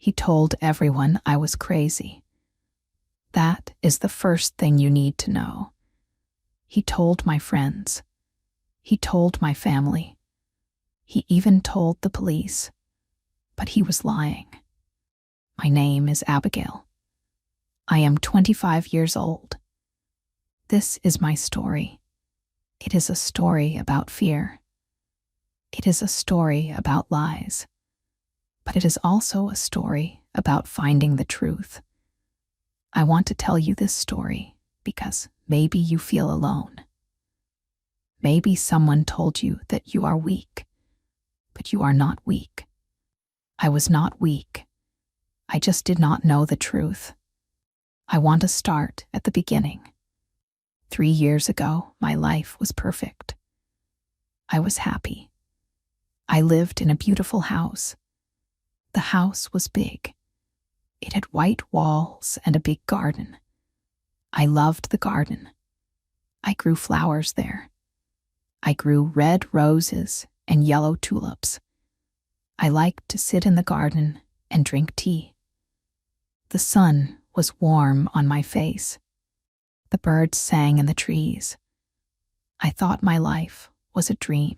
He told everyone I was crazy. That is the first thing you need to know. He told my friends. He told my family. He even told the police. But he was lying. My name is Abigail. I am 25 years old. This is my story. It is a story about fear. It is a story about lies. But it is also a story about finding the truth. I want to tell you this story because maybe you feel alone. Maybe someone told you that you are weak, but you are not weak. I was not weak. I just did not know the truth. I want to start at the beginning. 3 years ago, my life was perfect. I was happy. I lived in a beautiful house. The house was big. It had white walls and a big garden. I loved the garden. I grew flowers there. I grew red roses and yellow tulips. I liked to sit in the garden and drink tea. The sun was warm on my face. The birds sang in the trees. I thought my life was a dream.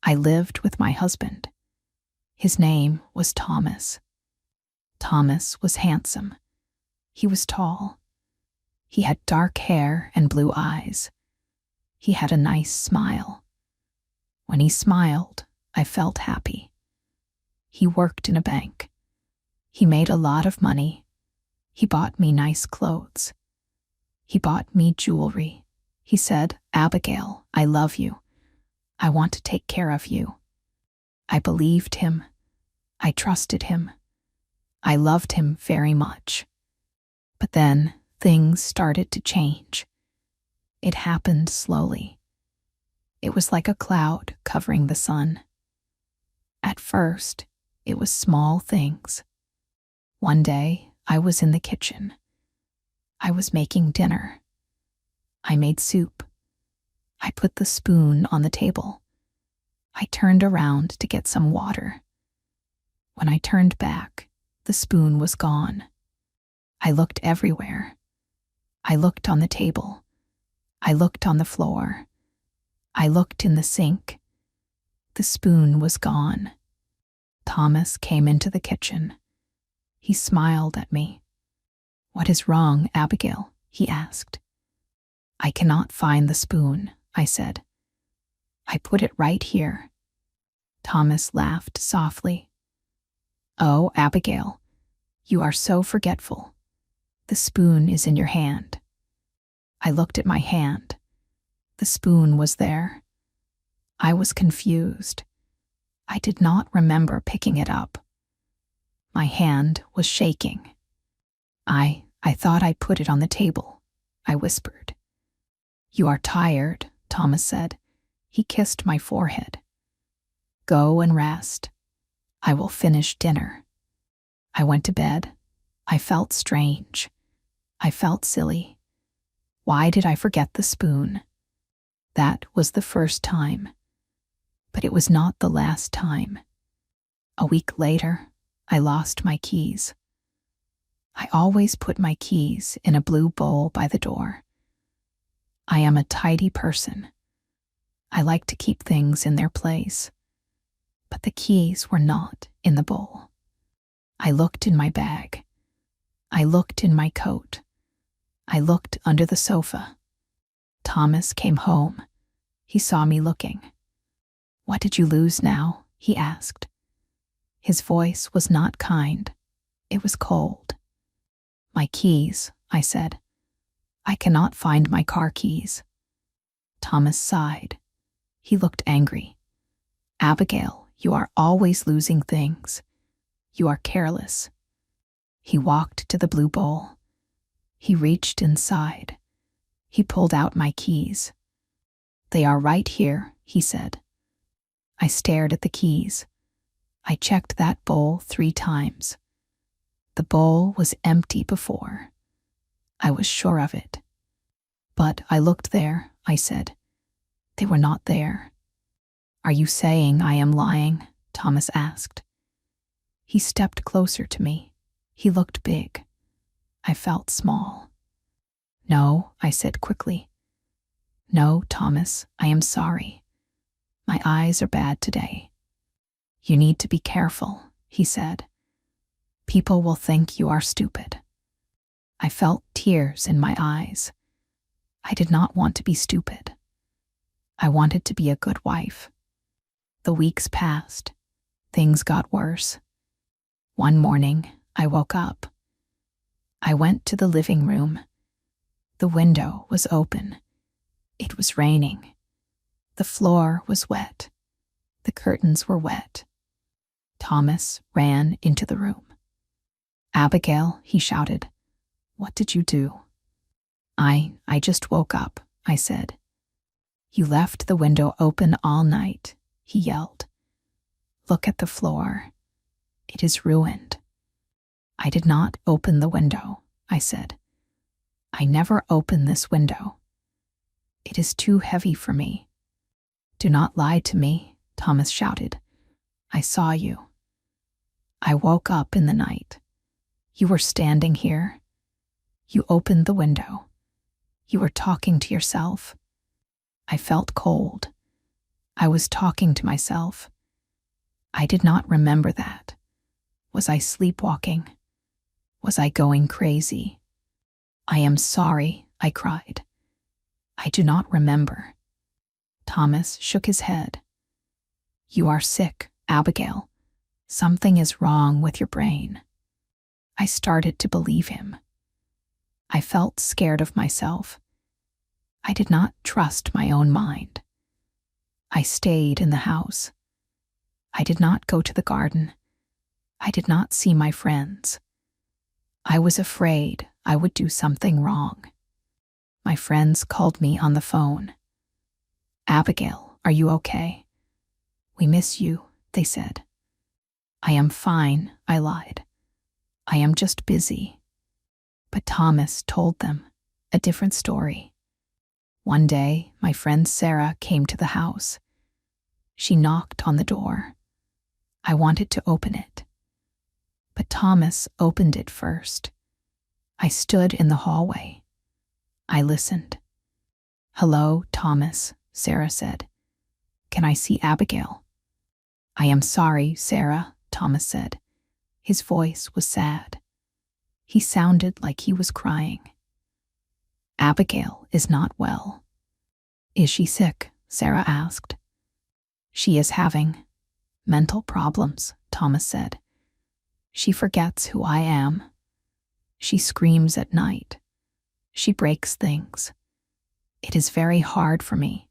I lived with my husband. His name was Thomas. Thomas was handsome. He was tall. He had dark hair and blue eyes. He had a nice smile. When he smiled, I felt happy. He worked in a bank. He made a lot of money. He bought me nice clothes. He bought me jewelry. He said, "Abigail, I love you. I want to take care of you." I believed him. I trusted him. I loved him very much. But then things started to change. It happened slowly. It was like a cloud covering the sun. At first, it was small things. One day, I was in the kitchen. I was making dinner. I made soup. I put the spoon on the table. I turned around to get some water. When I turned back, the spoon was gone. I looked everywhere. I looked on the table. I looked on the floor. I looked in the sink. The spoon was gone. Thomas came into the kitchen. He smiled at me. "What is wrong, Abigail?" he asked. "I cannot find the spoon," I said. "I put it right here." Thomas laughed softly. "Oh, Abigail, you are so forgetful. The spoon is in your hand." I looked at my hand. The spoon was there. I was confused. I did not remember picking it up. My hand was shaking. I thought I put it on the table," I whispered. "You are tired," Thomas said. He kissed my forehead. "Go and rest. I will finish dinner." I went to bed. I felt strange. I felt silly. Why did I forget the spoon? That was the first time. But it was not the last time. A week later, I lost my keys. I always put my keys in a blue bowl by the door. I am a tidy person. I like to keep things in their place. But the keys were not in the bowl. I looked in my bag. I looked in my coat. I looked under the sofa. Thomas came home. He saw me looking. "What did you lose now?" he asked. His voice was not kind. It was cold. "My keys," I said. "I cannot find my car keys." Thomas sighed. He looked angry. "Abigail, you are always losing things. You are careless." He walked to the blue bowl. He reached inside. He pulled out my keys. "They are right here," he said. I stared at the keys. I checked that bowl 3 times. The bowl was empty before. I was sure of it. "But I looked there," I said. "They were not there." "Are you saying I am lying?" Thomas asked. He stepped closer to me. He looked big. I felt small. "No," I said quickly. "No, Thomas, I am sorry. My eyes are bad today." "You need to be careful," he said. "People will think you are stupid." I felt tears in my eyes. I did not want to be stupid. I wanted to be a good wife. The weeks passed. Things got worse. One morning, I woke up. I went to the living room. The window was open. It was raining. The floor was wet. The curtains were wet. Thomas ran into the room. "Abigail," he shouted, "what did you do?" I just woke up," I said. "You left the window open all night," he yelled. "Look at the floor. It is ruined." "I did not open the window," I said. "I never open this window. It is too heavy for me." "Do not lie to me," Thomas shouted. "I saw you. I woke up in the night. You were standing here. You opened the window. You were talking to yourself." I felt cold. I was talking to myself. I did not remember that. Was I sleepwalking? Was I going crazy? "I am sorry," I cried. "I do not remember." Thomas shook his head. "You are sick, Abigail. Something is wrong with your brain." I started to believe him. I felt scared of myself. I did not trust my own mind. I stayed in the house. I did not go to the garden. I did not see my friends. I was afraid I would do something wrong. My friends called me on the phone. "Abigail, are you okay?" "We miss you," they said. "I am fine," I lied. "I am just busy." But Thomas told them a different story. One day, my friend Sarah came to the house. She knocked on the door. I wanted to open it. But Thomas opened it first. I stood in the hallway. I listened. "Hello, Thomas," Sarah said. "Can I see Abigail?" "I am sorry, Sarah," Thomas said. His voice was sad. He sounded like he was crying. "Abigail is not well." "Is she sick?" Sarah asked. "She is having mental problems," Thomas said. "She forgets who I am. She screams at night. She breaks things. It is very hard for me."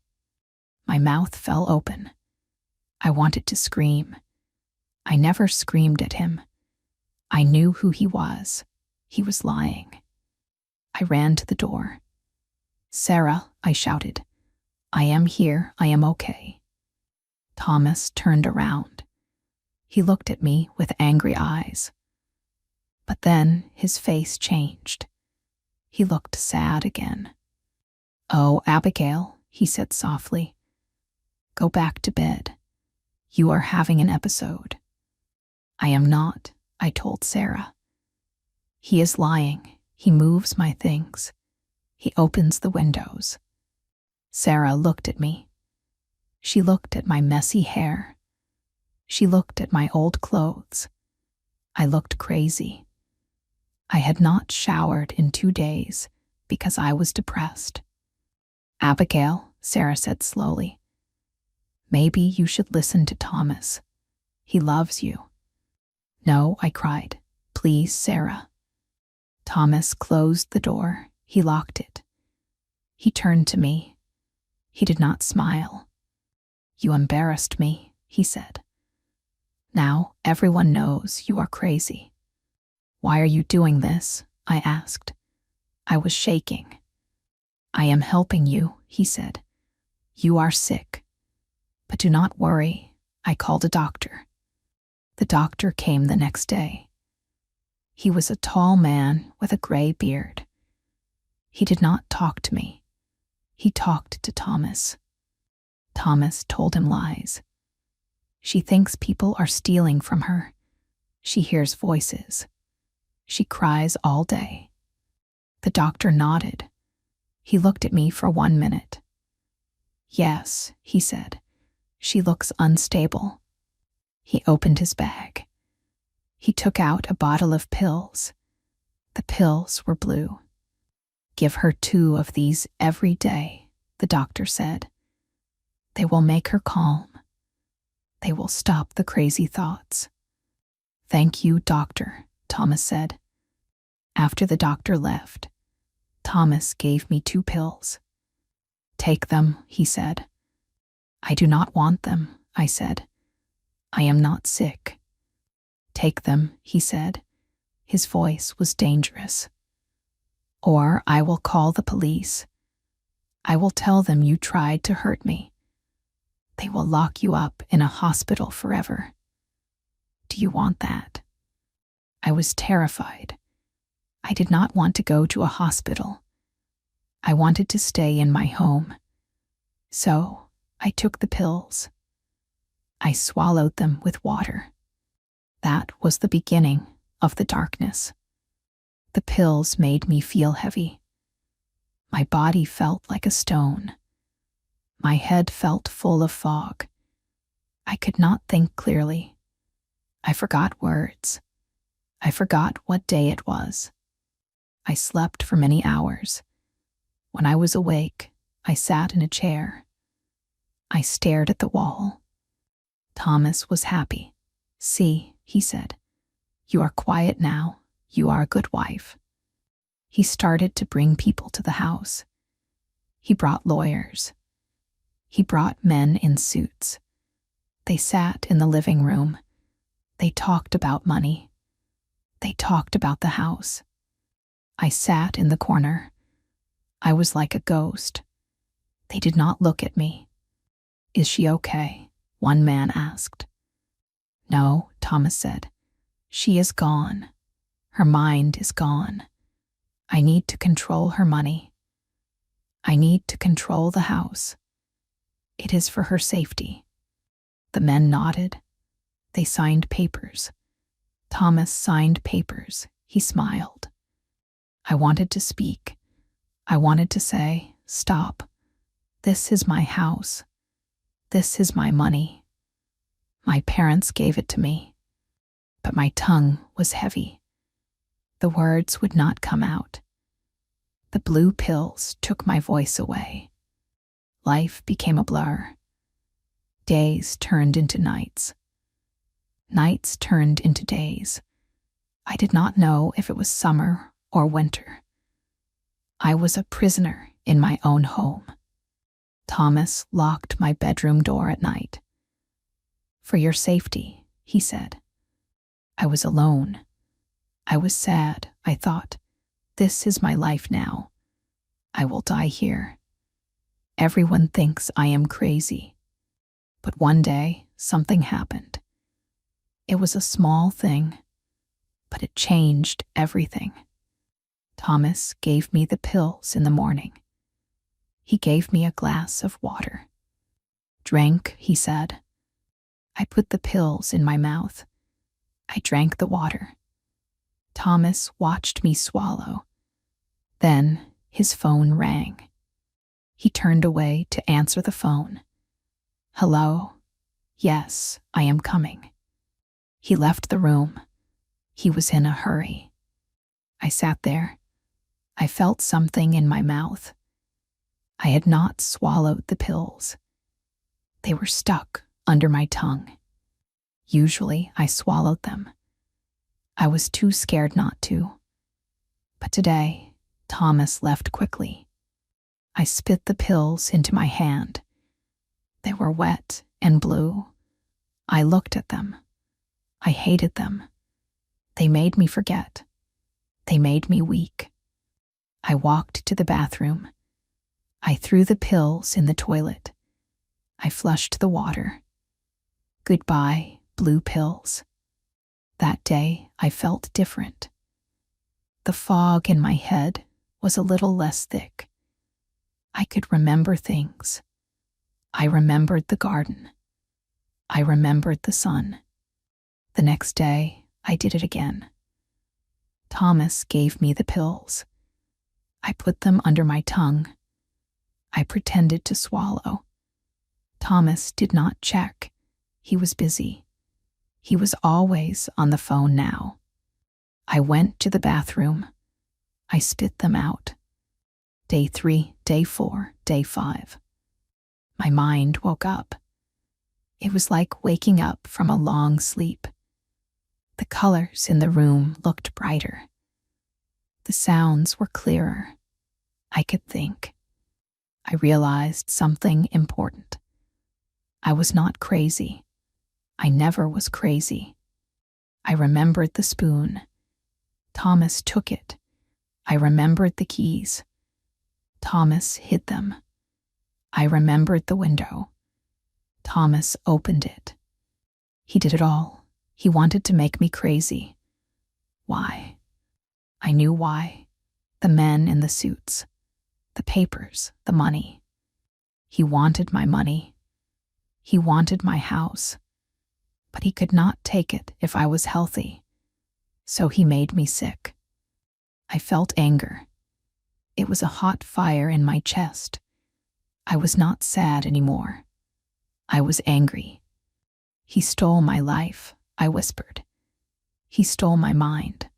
My mouth fell open. I wanted to scream. I never screamed at him. I knew who he was. He was lying. I ran to the door. "Sarah," I shouted. "I am here. I am okay." Thomas turned around. He looked at me with angry eyes. But then his face changed. He looked sad again. "Oh, Abigail," he said softly. "Go back to bed. You are having an episode." "I am not," I told Sarah. "He is lying. He moves my things. He opens the windows." Sarah looked at me. She looked at my messy hair. She looked at my old clothes. I looked crazy. I had not showered in 2 days because I was depressed. "Abigail," Sarah said slowly, "maybe you should listen to Thomas. He loves you." "No," I cried. "Please, Sarah." Thomas closed the door. He locked it. He turned to me. He did not smile. "You embarrassed me," he said. "Now everyone knows you are crazy." "Why are you doing this?" I asked. I was shaking. "I am helping you," he said. "You are sick. But do not worry. I called a doctor." The doctor came the next day. He was a tall man with a gray beard. He did not talk to me. He talked to Thomas. Thomas told him lies. "She thinks people are stealing from her. She hears voices. She cries all day. The doctor nodded. He looked at me for 1 minute. Yes, he said. She looks unstable. He opened his bag. He took out a bottle of pills. The pills were blue. Give her 2 of these every day, the doctor said. They will make her calm. They will stop the crazy thoughts. Thank you, doctor, Thomas said. After the doctor left, Thomas gave me 2 pills. Take them, he said. I do not want them, I said. I am not sick. Take them, he said. His voice was dangerous. Or I will call the police. I will tell them you tried to hurt me. They will lock you up in a hospital forever. Do you want that? I was terrified. I did not want to go to a hospital. I wanted to stay in my home. So I took the pills. I swallowed them with water. That was the beginning of the darkness. The pills made me feel heavy. My body felt like a stone. My head felt full of fog. I could not think clearly. I forgot words. I forgot what day it was. I slept for many hours. When I was awake, I sat in a chair. I stared at the wall. Thomas was happy. See, he said, you are quiet now. You are a good wife. He started to bring people to the house. He brought lawyers. He brought men in suits. They sat in the living room. They talked about money. They talked about the house. I sat in the corner. I was like a ghost. They did not look at me. Is she okay? One man asked. No, Thomas said. She is gone. Her mind is gone. I need to control her money. I need to control the house. It is for her safety. The men nodded. They signed papers. Thomas signed papers. He smiled. I wanted to speak. I wanted to say, stop. This is my house. This is my money. My parents gave it to me. But my tongue was heavy. The words would not come out. The blue pills took my voice away. Life became a blur. Days turned into nights. Nights turned into days. I did not know if it was summer or winter. I was a prisoner in my own home. Thomas locked my bedroom door at night. For your safety, he said. I was alone. I was sad, I thought. This is my life now. I will die here. Everyone thinks I am crazy. But one day, something happened. It was a small thing, but it changed everything. Thomas gave me the pills in the morning. He gave me a glass of water. Drink, he said. I put the pills in my mouth. I drank the water. Thomas watched me swallow. Then his phone rang. He turned away to answer the phone. Hello? Yes, I am coming. He left the room. He was in a hurry. I sat there. I felt something in my mouth. I had not swallowed the pills. They were stuck under my tongue. Usually I swallowed them. I was too scared not to. But today, Thomas left quickly. I spit the pills into my hand. They were wet and blue. I looked at them. I hated them. They made me forget. They made me weak. I walked to the bathroom. I threw the pills in the toilet. I flushed the water. Goodbye, blue pills. That day, I felt different. The fog in my head was a little less thick. I could remember things. I remembered the garden. I remembered the sun. The next day, I did it again. Thomas gave me the pills. I put them under my tongue. I pretended to swallow. Thomas did not check. He was busy. He was always on the phone now. I went to the bathroom. I spit them out. Day 3, day 4, day 5. My mind woke up. It was like waking up from a long sleep. The colors in the room looked brighter. The sounds were clearer. I could think. I realized something important. I was not crazy. I never was crazy. I remembered the spoon. Thomas took it. I remembered the keys. Thomas hid them. I remembered the window. Thomas opened it. He did it all. He wanted to make me crazy. Why? I knew why. The men in the suits. The papers, the money. He wanted my money. He wanted my house. But he could not take it if I was healthy. So he made me sick. I felt anger. It was a hot fire in my chest. I was not sad anymore. I was angry. He stole my life, I whispered. He stole my mind.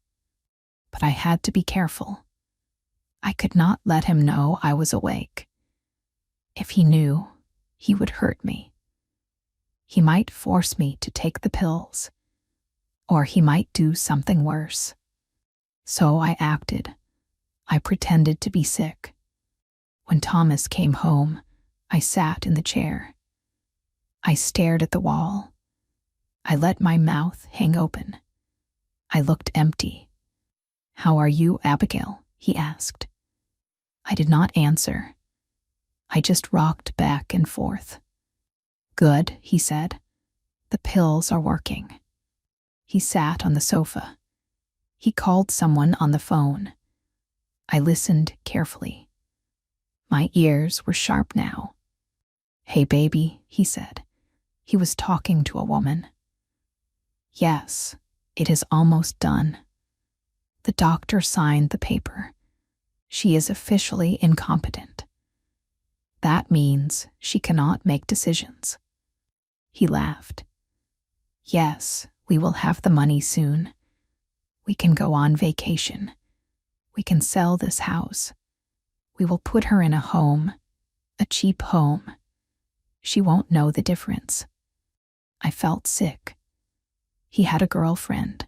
But I had to be careful. I could not let him know I was awake. If he knew, he would hurt me. He might force me to take the pills, or he might do something worse. So I acted. I pretended to be sick. When Thomas came home, I sat in the chair. I stared at the wall. I let my mouth hang open. I looked empty. "How are you, Abigail?" he asked. I did not answer. I just rocked back and forth. "Good," he said. "The pills are working." He sat on the sofa. He called someone on the phone. I listened carefully. My ears were sharp now. "Hey, baby," he said. He was talking to a woman. "Yes, it is almost done." The doctor signed the paper. She is officially incompetent. That means she cannot make decisions. He laughed. "Yes, we will have the money soon. We can go on vacation. We can sell this house. We will put her in a home, a cheap home. She won't know the difference." I felt sick. He had a girlfriend.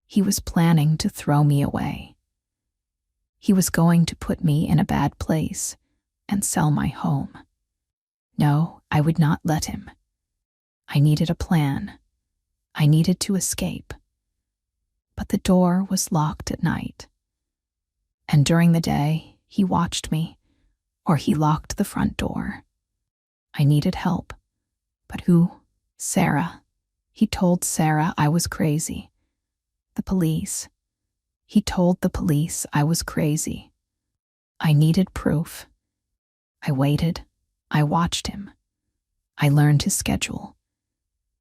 He was planning to throw me away. He was going to put me in a bad place and sell my home. No, I would not let him. I needed a plan. I needed to escape. But the door was locked at night. And during the day, he watched me, or he locked the front door. I needed help. But who? Sarah. He told Sarah I was crazy. The police. He told the police I was crazy. I needed proof. I waited. I watched him. I learned his schedule.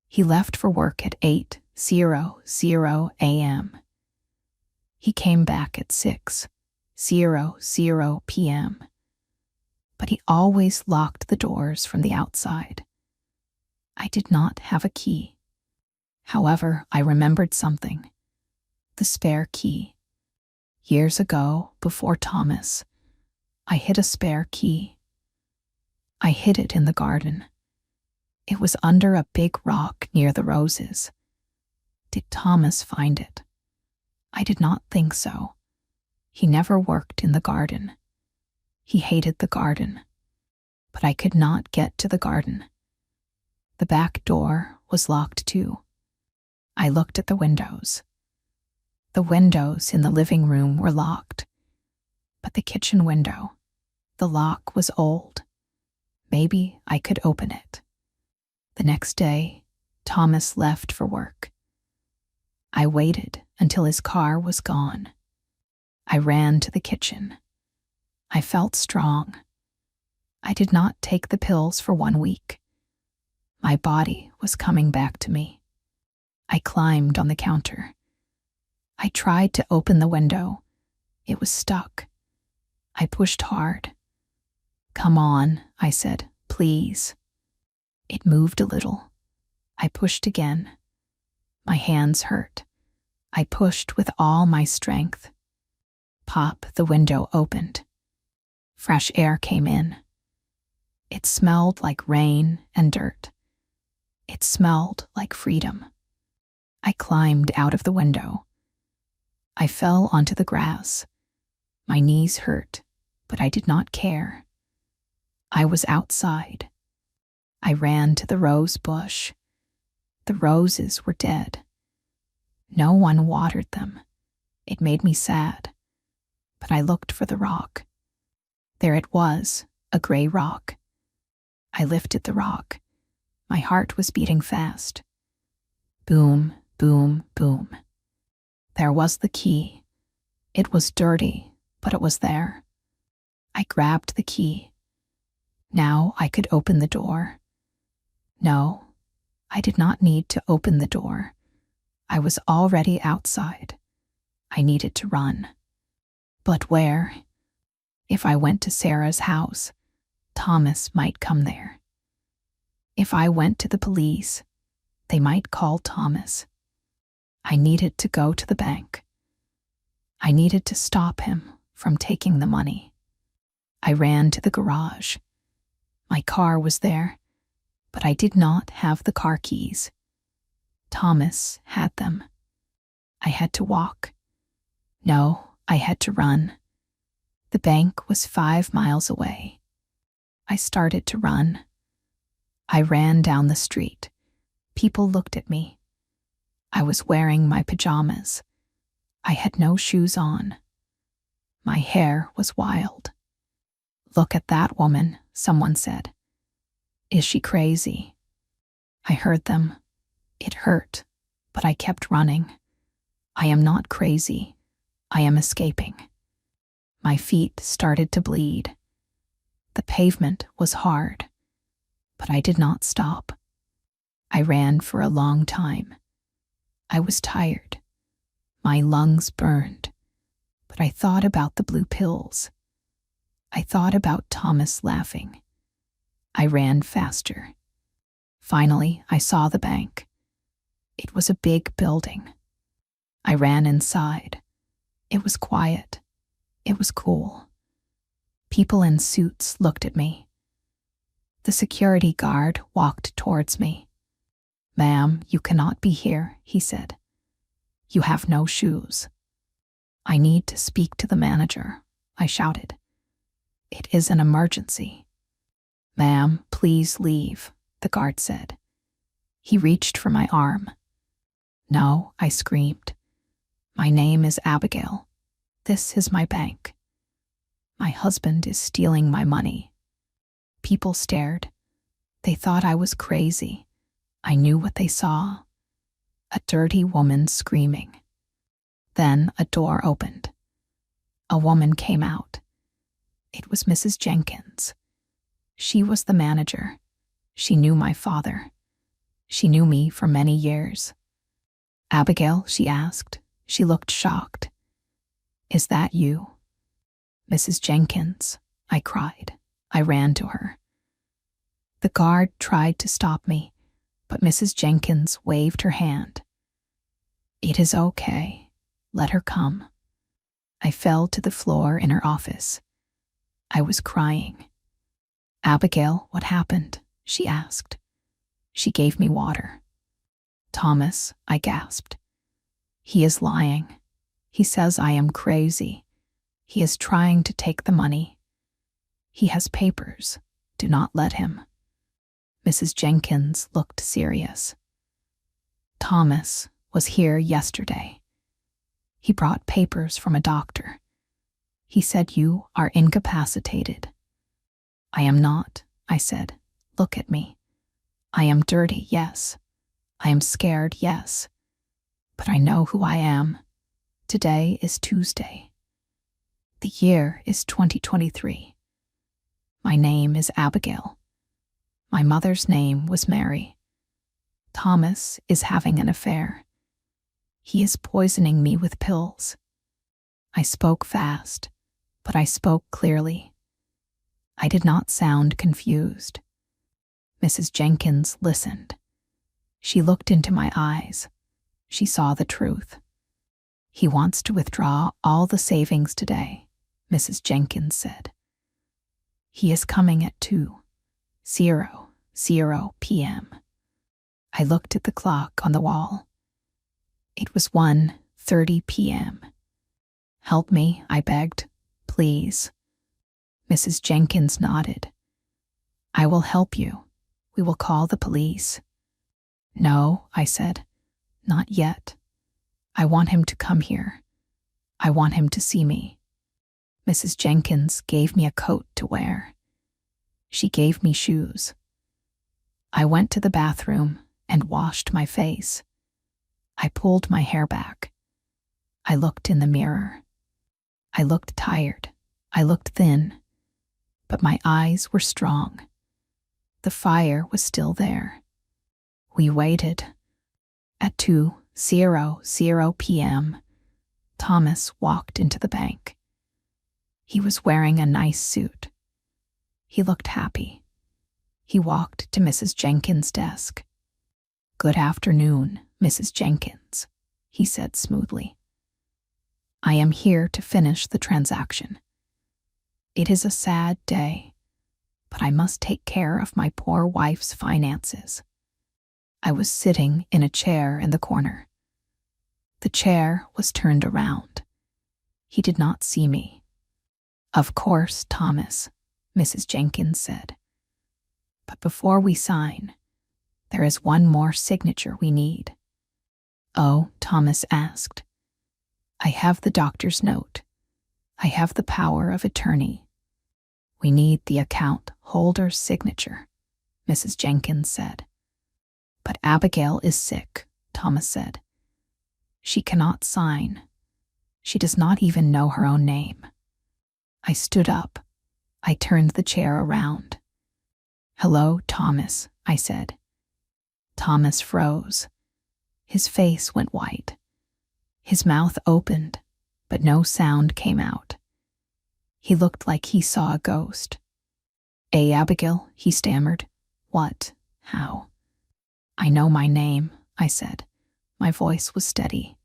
He left for work at 8:00 a.m. He came back at 6:00 p.m. But he always locked the doors from the outside. I did not have a key. However, I remembered something. The spare key. Years ago, before Thomas, I hid a spare key. I hid it in the garden. It was under a big rock near the roses. Did Thomas find it? I did not think so. He never worked in the garden. He hated the garden. But I could not get to the garden. The back door was locked too. I looked at the windows. The windows in the living room were locked. But the kitchen window, the lock was old. Maybe I could open it. The next day, Thomas left for work. I waited until his car was gone. I ran to the kitchen. I felt strong. I did not take the pills for 1 week. My body was coming back to me. I climbed on the counter. I tried to open the window. It was stuck. I pushed hard. "Come on," I said, "please." It moved a little. I pushed again. My hands hurt. I pushed with all my strength. Pop, the window opened. Fresh air came in. It smelled like rain and dirt. It smelled like freedom. I climbed out of the window. I fell onto the grass. My knees hurt, but I did not care. I was outside. I ran to the rose bush. The roses were dead. No one watered them. It made me sad. But I looked for the rock. There it was, a gray rock. I lifted the rock. My heart was beating fast. Boom, boom, boom. There was the key. It was dirty, but it was there. I grabbed the key. Now I could open the door. No, I did not need to open the door. I was already outside. I needed to run. But where? If I went to Sarah's house, Thomas might come there. If I went to the police, they might call Thomas. I needed to go to the bank. I needed to stop him from taking the money. I ran to the garage. My car was there, but I did not have the car keys. Thomas had them. I had to walk. No, I had to run. The bank was 5 miles away. I started to run. I ran down the street. People looked at me. I was wearing my pajamas. I had no shoes on. My hair was wild. "Look at that woman," someone said. "Is she crazy?" I heard them. It hurt, but I kept running. I am not crazy. I am escaping. My feet started to bleed. The pavement was hard, but I did not stop. I ran for a long time. I was tired. My lungs burned, but I thought about the blue pills. I thought about Thomas laughing. I ran faster. Finally, I saw the bank. It was a big building. I ran inside. It was quiet. It was cool. People in suits looked at me. The security guard walked towards me. "Ma'am, you cannot be here," he said. "You have no shoes." "I need to speak to the manager," I shouted. "It is an emergency." "Ma'am, please leave," the guard said. He reached for my arm. "No," I screamed. "My name is Abigail. This is my bank. My husband is stealing my money." People stared. They thought I was crazy. I knew what they saw. A dirty woman screaming. Then a door opened. A woman came out. It was Mrs. Jenkins. She was the manager. She knew my father. She knew me for many years. "Abigail," she asked. She looked shocked. "Is that you?" "Mrs. Jenkins," I cried. I ran to her. The guard tried to stop me, but Mrs. Jenkins waved her hand. "It is okay. Let her come." I fell to the floor in her office. I was crying. "Abigail, what happened?" she asked. She gave me water. "Thomas," I gasped. "He is lying. He says I am crazy. He is trying to take the money. He has papers. Do not let him." Mrs. Jenkins looked serious. "Thomas was here yesterday. He brought papers from a doctor. He said you are incapacitated." "I am not," I said. "Look at me. I am dirty, yes. I am scared, yes. But I know who I am. Today is Tuesday. The year is 2023. My name is Abigail. My mother's name was Mary. Thomas is having an affair. He is poisoning me with pills. I spoke fast, but I spoke clearly. I did not sound confused. Mrs. Jenkins listened. She looked into my eyes. She saw the truth. He wants to withdraw all the savings today, Mrs. Jenkins said. He is coming at 2:00 p.m. I looked at the clock on the wall. It was 1:30 p.m. Help me, I begged. Please. Mrs. Jenkins nodded. I will help you. We will call the police. No, I said. Not yet. I want him to come here. I want him to see me. Mrs. Jenkins gave me a coat to wear. She gave me shoes. I went to the bathroom and washed my face. I pulled my hair back. I looked in the mirror. I looked tired. I looked thin. But my eyes were strong. The fire was still there. We waited. At 2:00 p.m., Thomas walked into the bank. He was wearing a nice suit. He looked happy. He walked to Mrs. Jenkins' desk. Good afternoon, Mrs. Jenkins, he said smoothly. I am here to finish the transaction. It is a sad day, but I must take care of my poor wife's finances. I was sitting in a chair in the corner. The chair was turned around. He did not see me. Of course, Thomas, Mrs. Jenkins said. But before we sign, there is one more signature we need. Oh, Thomas asked. I have the doctor's note. I have the power of attorney. We need the account holder's signature, Mrs. Jenkins said. But Abigail is sick, Thomas said. She cannot sign. She does not even know her own name. I stood up. I turned the chair around. Hello, Thomas, I said. Thomas froze. His face went white. His mouth opened, but no sound came out. He looked like he saw a ghost. Abigail, he stammered. What? How? I know my name, I said. My voice was steady.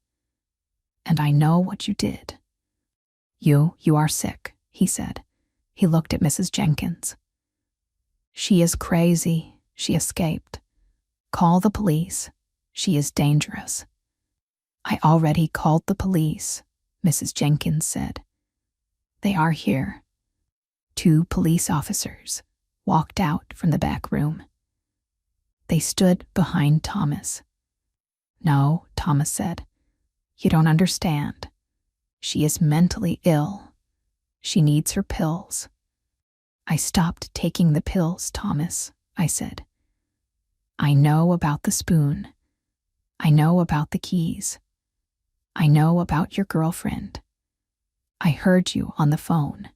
And I know what you did. You are sick, he said. He looked at Mrs. Jenkins. She is crazy. She escaped. Call the police. She is dangerous. I already called the police, Mrs. Jenkins said. They are here. 2 police officers walked out from the back room. They stood behind Thomas. No, Thomas said. You don't understand. She is mentally ill. She needs her pills. I stopped taking the pills, Thomas, I said. I know about the spoon. I know about the keys. I know about your girlfriend. I heard you on the phone.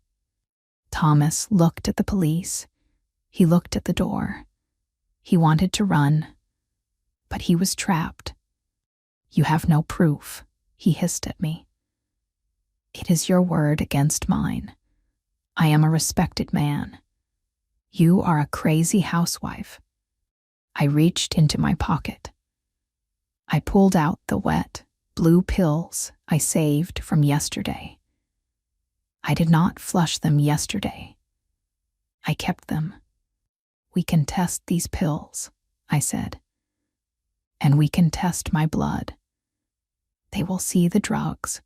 Thomas looked at the police. He looked at the door. He wanted to run, but he was trapped. You have no proof, he hissed at me. It is your word against mine. I am a respected man. You are a crazy housewife. I reached into my pocket. I pulled out the wet, blue pills I saved from yesterday. I did not flush them yesterday. I kept them. We can test these pills, I said. And we can test my blood. They will see the drugs.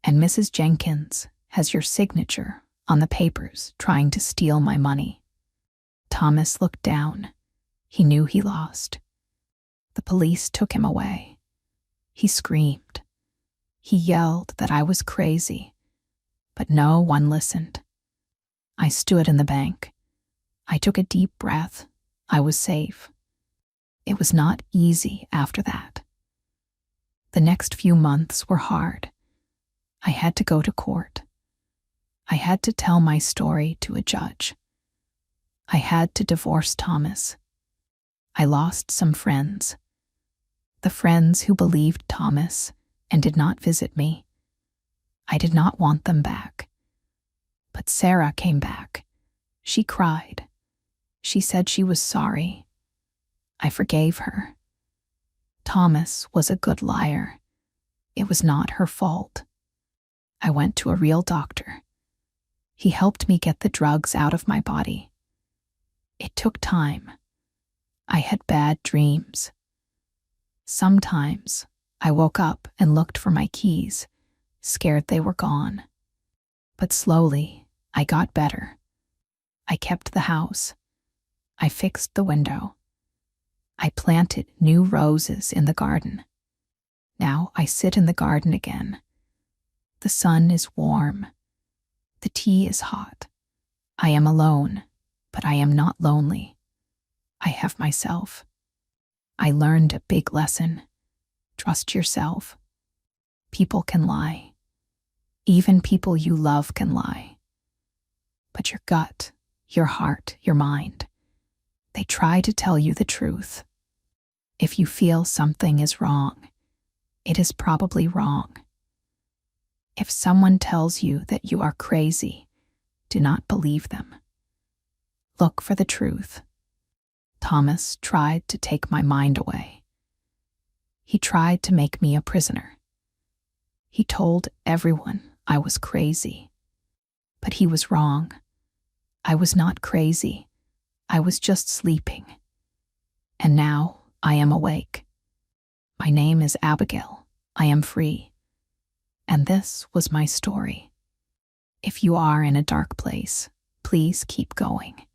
And Mrs. Jenkins has your signature on the papers trying to steal my money. Thomas looked down. He knew he lost. The police took him away. He screamed. He yelled that I was crazy, but no one listened. I stood in the bank. I took a deep breath. I was safe. It was not easy after that. The next few months were hard. I had to go to court. I had to tell my story to a judge. I had to divorce Thomas. I lost some friends. The friends who believed Thomas and did not visit me. I did not want them back. But Sarah came back. She cried. She said she was sorry. I forgave her. Thomas was a good liar. It was not her fault. I went to a real doctor. He helped me get the drugs out of my body. It took time. I had bad dreams. Sometimes I woke up and looked for my keys, scared they were gone. But slowly, I got better. I kept the house. I fixed the window. I planted new roses in the garden. Now I sit in the garden again. The sun is warm. The tea is hot. I am alone, but I am not lonely. I have myself. I learned a big lesson. Trust yourself. People can lie. Even people you love can lie. But your gut, your heart, your mind, they try to tell you the truth. If you feel something is wrong, it is probably wrong. If someone tells you that you are crazy, do not believe them. Look for the truth. Thomas tried to take my mind away. He tried to make me a prisoner. He told everyone I was crazy. But he was wrong. I was not crazy. I was just sleeping. And now I am awake. My name is Abigail. I am free. And this was my story. If you are in a dark place, please keep going.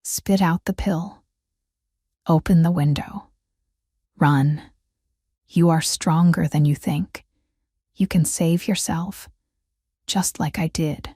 Spit out the pill. Open the window. Run. You are stronger than you think. You can save yourself, just like I did.